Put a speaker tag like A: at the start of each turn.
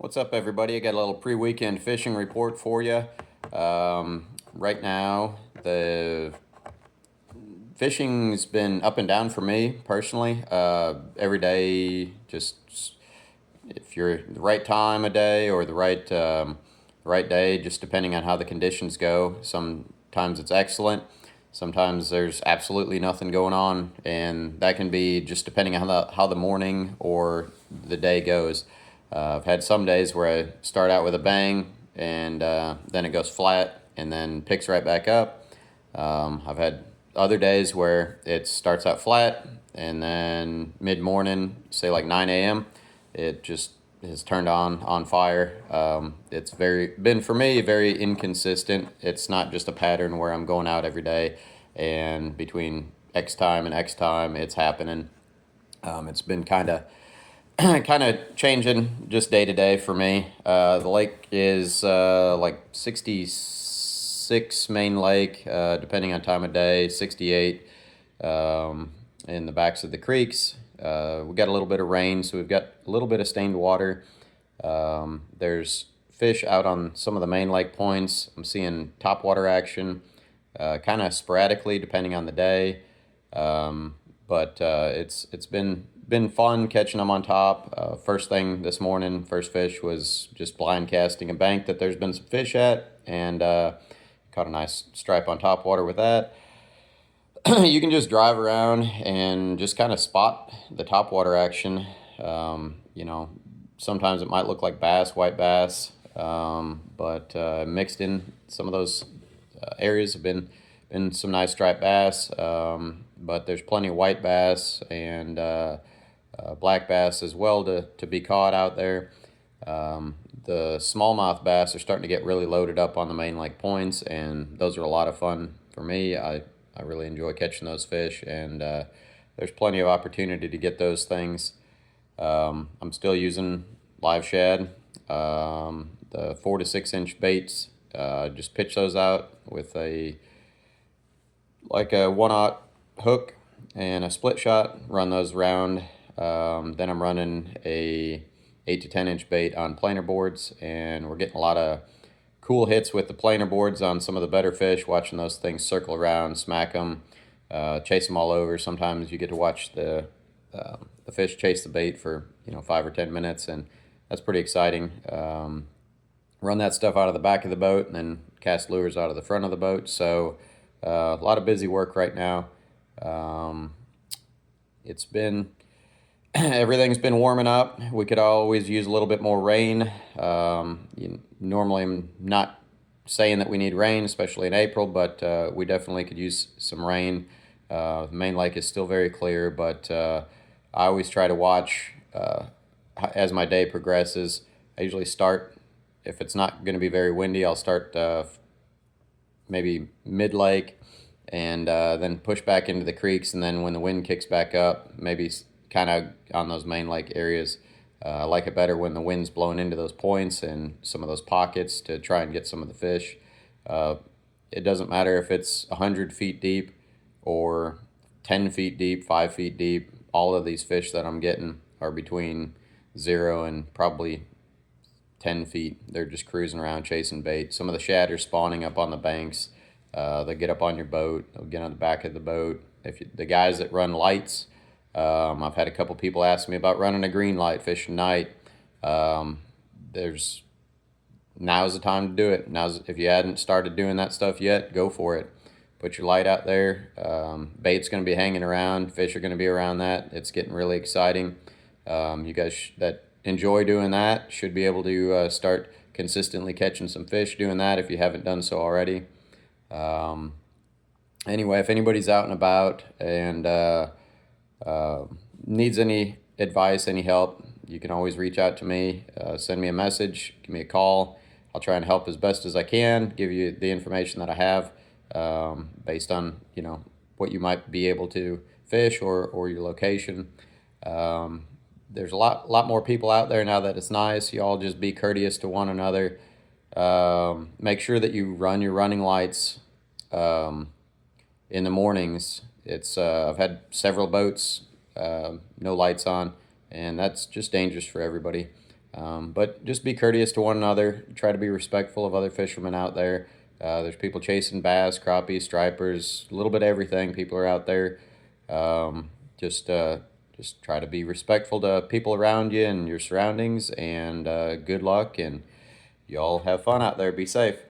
A: What's up, everybody? I got a little pre-weekend fishing report for you. Right now, the fishing's been up and down for me personally. Every day, just if you're the right time of day or the right day, just depending on how the conditions go. Sometimes it's excellent. Sometimes there's absolutely nothing going on, and that can be just depending on how the morning or the day goes. I've had some days where I start out with a bang, and then it goes flat and then picks right back up. I've had other days where it starts out flat and then mid-morning, say like 9 a.m., it just has turned on fire. It's been for me very inconsistent. It's not just a pattern where I'm going out every day and between X time and X time it's happening. It's been kind of kind of changing just day to day for me. The lake is like 66 main lake, depending on time of day, 68 in the backs of the creeks. We got a little bit of rain, so we've got a little bit of stained water. There's fish out on some of the main lake points. I'm seeing topwater action, kind of sporadically depending on the day. But it's been fun catching them on top. First thing this morning, first fish was just blind casting a bank that there's been some fish at, and caught a nice stripe on top water with that. You can just drive around and just kind of spot the topwater action. You know, sometimes it might look like bass, white bass, but mixed in some of those areas have been some nice striped bass. But there's plenty of white bass and black bass as well to be caught out there. The smallmouth bass are starting to get really loaded up on the main lake points, and those are a lot of fun for me. I really enjoy catching those fish, and there's plenty of opportunity to get those things. I'm still using live shad, the 4 to 6 inch baits. Just pitch those out with a 1/0 hook and a split shot. Run those round. Then I'm running a 8 to 10 inch bait on planer boards, and we're getting a lot of cool hits with the planer boards on some of the better fish, watching those things circle around, smack them, chase them all over. Sometimes you get to watch the fish chase the bait for 5 or 10 minutes, and that's pretty exciting. Run that stuff out of the back of the boat and then cast lures out of the front of the boat. So a lot of busy work right now. It's been everything's been warming up. We could always use a little bit more rain. Normally I'm not saying that we need rain, especially in April, but we definitely could use some rain. The main lake is still very clear, but I always try to watch as my day progresses. I usually start, if it's not going to be very windy, I'll start maybe mid-lake and then push back into the creeks, and then when the wind kicks back up, maybe kind of on those main lake areas. I like it better when the wind's blowing into those points and some of those pockets to try and get some of the fish. It doesn't matter if it's 100 feet deep or 10 feet deep, 5 feet deep. All of these fish that I'm getting are between 0 and probably 10 feet. They're just cruising around chasing bait. Some of the shad are spawning up on the banks. They'll get up on your boat. They'll get on the back of the boat. The guys that run lights, I've had a couple people ask me about running a green light fishing night. Now's the time to do it. If you hadn't started doing that stuff yet, go for it. Put your light out there. Bait's going to be hanging around. Fish are going to be around that. It's getting really exciting. You guys that enjoy doing that should be able to start consistently catching some fish doing that if you haven't done so already. Anyway, if anybody's out and about and needs any advice, any help, you can always reach out to me. Send me a message, give me a call. I'll try and help as best as I can, give you the information that I have based on what you might be able to fish or your location. There's a lot more people out there now that it's nice. You all just be courteous to one another. Make sure that you run your running lights in the mornings. I've had several boats, no lights on, and that's just dangerous for everybody. But just be courteous to one another. Try to be respectful of other fishermen out there. There's people chasing bass, crappies, stripers, a little bit of everything. People are out there. Um, just uh, just try to be respectful to people around you and your surroundings. And good luck. And y'all have fun out there. Be safe.